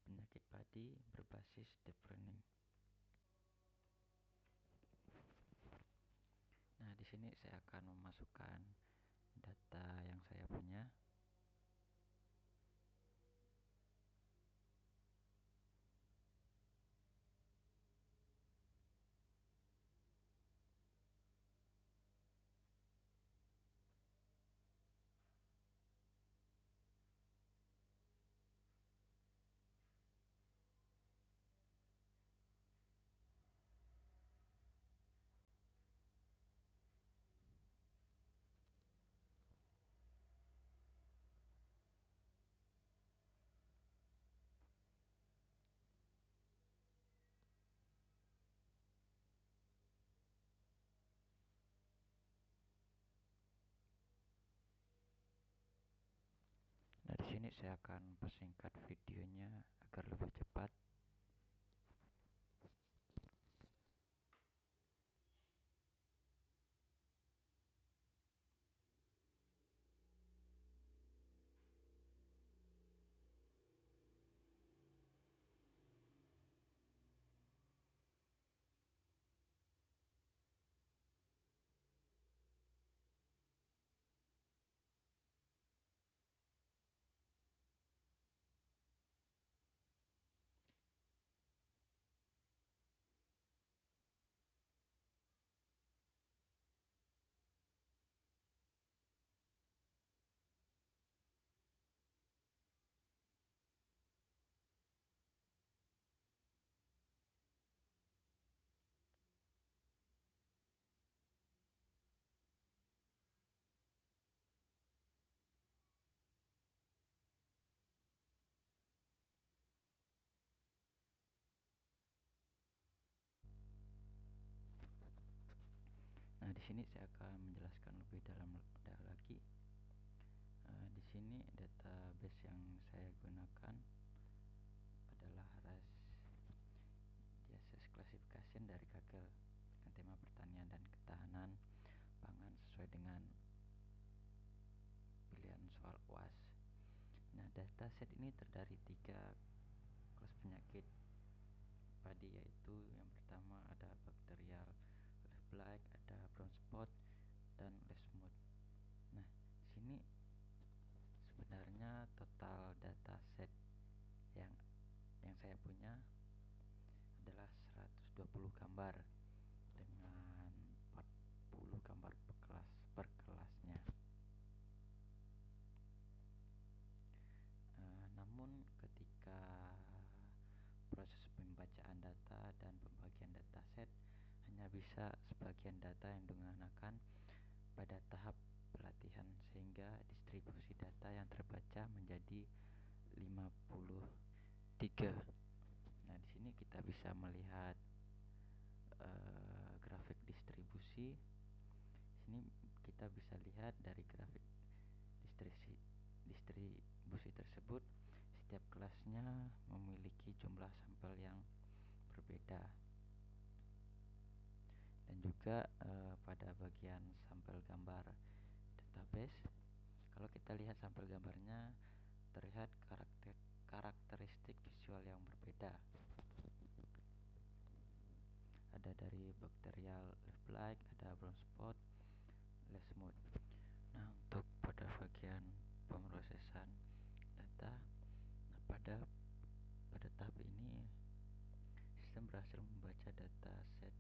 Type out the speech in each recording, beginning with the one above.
penyakit padi berbasis deep learning. Nah, di sini saya akan memasukkan data yang saya punya. Nah, di sini saya akan persingkat videonya agar lebih cepat. Nah, di sini saya akan menjelaskan lebih dalam lagi. Di sini database yang saya gunakan adalah Diases Classification dari Kaggle dengan tema pertanian dan ketahanan pangan sesuai dengan pilihan soal UAS. Nah, dataset ini terdiri 3 kelas penyakit padi, yaitu yang pertama ada bakterial leaf blight, ada brown spot, dan leaf smut. Nah, di sini sebenarnya total dataset yang saya punya adalah 120 gambar dengan 40 gambar per kelasnya. Namun ketika proses pembacaan data dan pembagian dataset hanya bisa sebagian data yang digunakan pada tahap pelatihan, sehingga distribusi data yang terbaca menjadi 53. Nah, di sini kita bisa melihat grafik distribusi. Sini kita bisa lihat dari grafik distribusi tersebut, setiap kelasnya memiliki jumlah sampel yang berbeda. Dan juga pada bagian sampel gambar database, kalau kita lihat sampel gambarnya terlihat karakteristik visual yang berbeda. Ada dari bakterial leaf blight, ada brown spot, leaf smut. Nah, untuk pada bagian pemrosesan data, nah pada tahap ini sistem berhasil membaca data set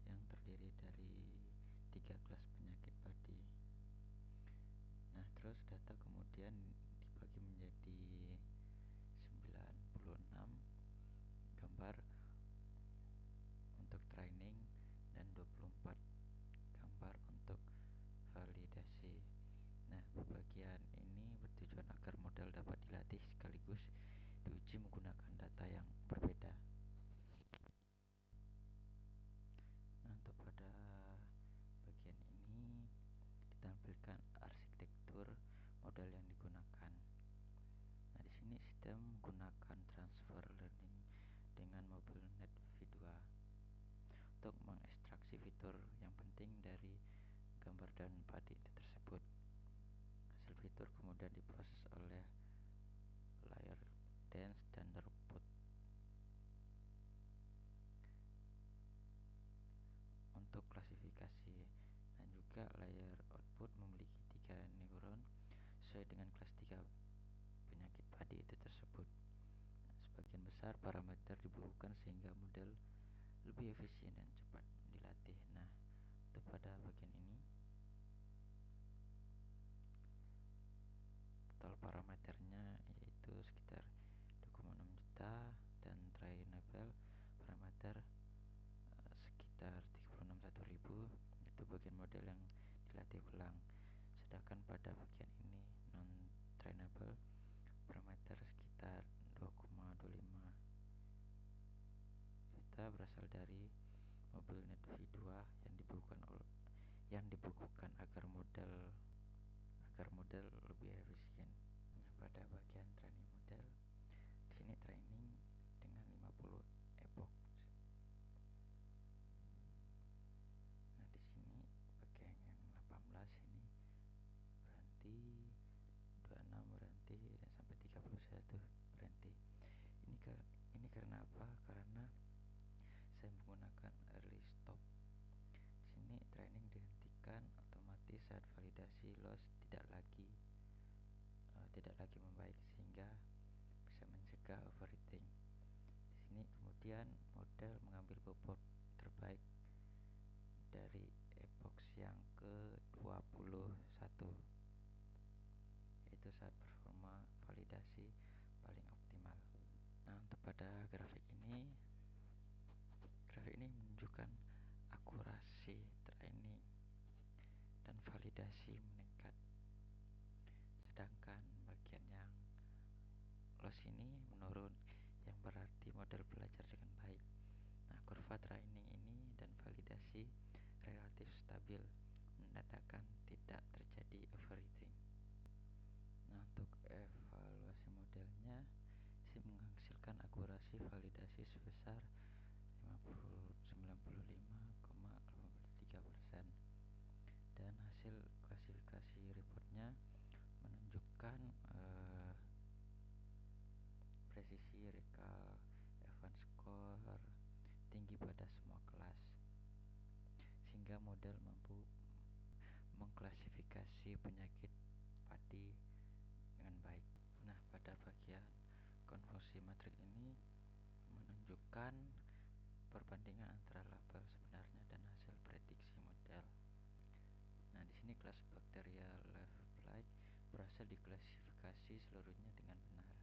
yang terdiri dari 3 kelas penyakit padi. Nah, terus data kemudian dibagi menjadi 96 gambar untuk training dan 24 gambar untuk validasi. Nah, pembagian ini bertujuan agar model dapat dilatih sekaligus diuji menggunakan data yang berbeda. Nah, untuk pada bagian ini ditampilkan arsitektur model yang digunakan. Nah, di sini sistem menggunakan transfer learning dengan MobileNet V2 untuk mengekstraksi fitur yang penting dari gambar dan padi tersebut. Hasil fitur kemudian diproses oleh layer dense dan robot parameter dibukukan sehingga model lebih efisien dan cepat dilatih. Nah, untuk pada bagian ini total parameternya yaitu sekitar 2,6 juta dan trainable parameter sekitar 36.000, itu bagian model yang dilatih ulang. Sedangkan pada bagian ini non trainable parameter sekitar 2,25 juta berasal dari mobil net V2 yang dibukukan agar model lebih efisien. Nah, pada bagian training model, di sini training dengan 50 epoch. Nah, di sini bagian yang 18 ini berhenti, 26 berhenti, dan sampai 31 berhenti. Ini karena apa? Karena saya menggunakan early stop. Di sini training dihentikan otomatis saat validasi loss tidak lagi membaik, sehingga bisa mencegah overheating. Di sini kemudian model mengambil bobot terbaik dari epoch yang ke-21, yaitu saat performa validasi paling optimal. Nah, untuk pada grafik ini menunjukkan akurasi training dan validasi meningkat, sedangkan bagian yang loss ini menurun, yang berarti model belajar dengan baik. Nah, kurva training ini dan validasi relatif stabil, menandakan tidak terjadi overheating. Nah, untuk evaluasi modelnya menghasilkan akurasi validasi sebesar 95,83%, dan hasil klasifikasi reportnya menunjukkan presisi recall Evans score tinggi pada semua kelas, sehingga model mampu mengklasifikasi penyakit padi dengan baik. Nah, pada bagian konvolusi matrik ini menunjukkan perbandingan antara label sebenarnya dan hasil prediksi model. Nah, di sini kelas bakterial Leaf Blight berhasil diklasifikasi seluruhnya dengan benar.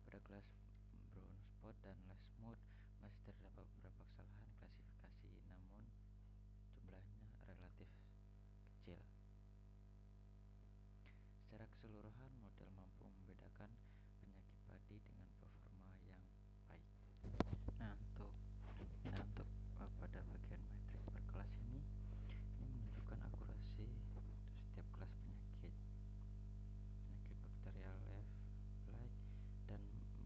Pada kelas brown spot dan lesmut masih terdapat beberapa kesalahan klasifikasi, namun jumlahnya relatif kecil. Secara keseluruhan, model mampu membedakan penyakit padi dengan performa yang baik. Nah, untuk pada bagian metrik per kelas ini menunjukkan akurasi setiap kelas penyakit bakterial Leaf Blight dan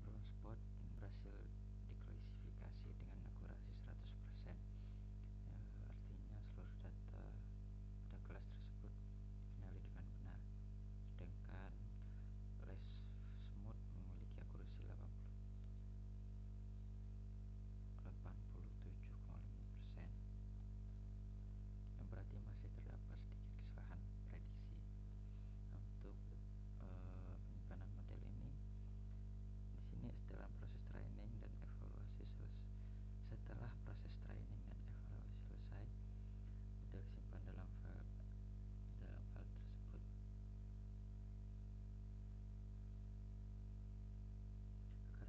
brown spot berhasil diklasifikasi dengan akurasi 100%. Artinya seluruh data pada kelas tersebut dikenali dengan benar, sedangkan lesmut memiliki akurasi 87,5%, yang berarti masih terdapat sedikit kesalahan prediksi. Untuk penyimpanan model ini, di sini setelah proses training dan evaluasi selesai, model disimpan dalam file tersebut agar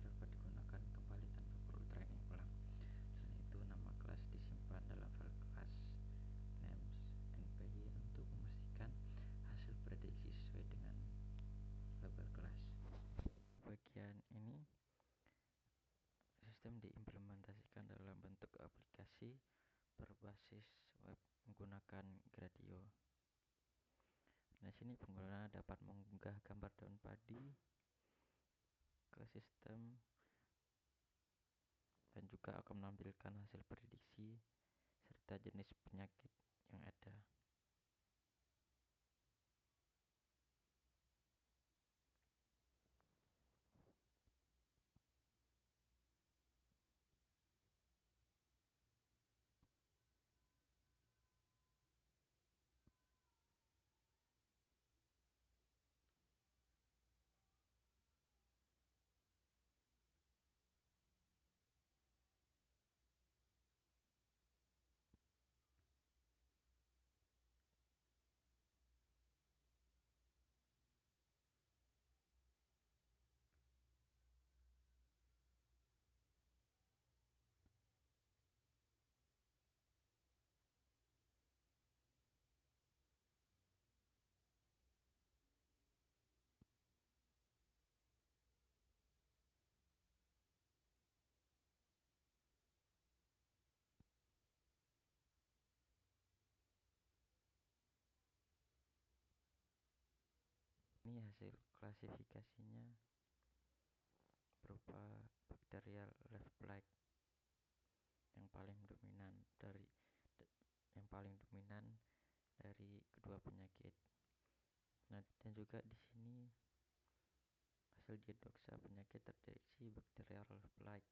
dapat digunakan kembali tanpa perlu training ulang. Selain itu, nama kelas disimpan dalam file kelas names npy untuk memastikan hasil prediksi sesuai dengan label kelas. Bagian ini sistem diimplementasikan dalam bentuk aplikasi berbasis web menggunakan Gradio. Nah, sini pengguna dapat mengunggah gambar daun padi ke sistem dan juga akan menampilkan hasil prediksi serta jenis penyakit yang ada. hasil klasifikasinya berupa bakterial left plague yang paling dominan dari kedua penyakit. Nah, dan juga di sini hasil diagnosa penyakit terdeteksi bakterial left plague.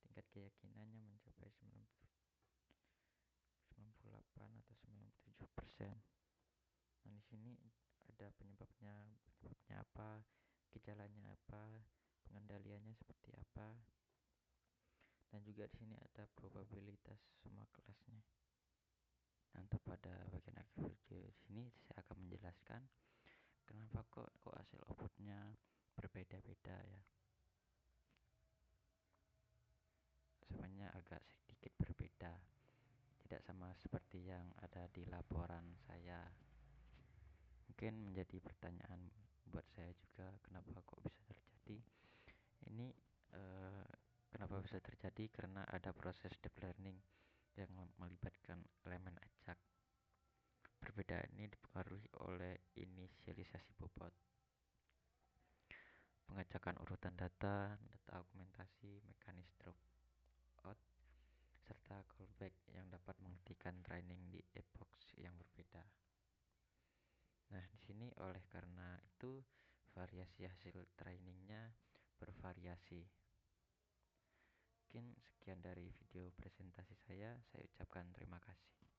Tingkat keyakinannya mencapai 98 atau 97%. Nah, di sini ada penyebabnya apa, gejalanya apa, pengendaliannya seperti apa, dan juga di sini ada probabilitas semua kelasnya. Nah, untuk pada bagian akhir video di sini saya akan menjelaskan kenapa kok hasil outputnya berbeda-beda ya. Sebenarnya agak sedikit berbeda, tidak sama seperti yang ada di laporan saya. Mungkin menjadi pertanyaan buat saya juga, kenapa kok bisa terjadi ini. Kenapa bisa terjadi? Karena ada proses deep learning yang melibatkan elemen acak. Perbedaan ini dipengaruhi oleh inisialisasi bobot, pengacakan urutan data argumentasi, mekanis dropout, serta callback yang dapat menghentikan training di epoch yang berbeda. Nah, di sini oleh karena itu variasi hasil trainingnya bervariasi. Mungkin sekian dari video presentasi saya ucapkan terima kasih.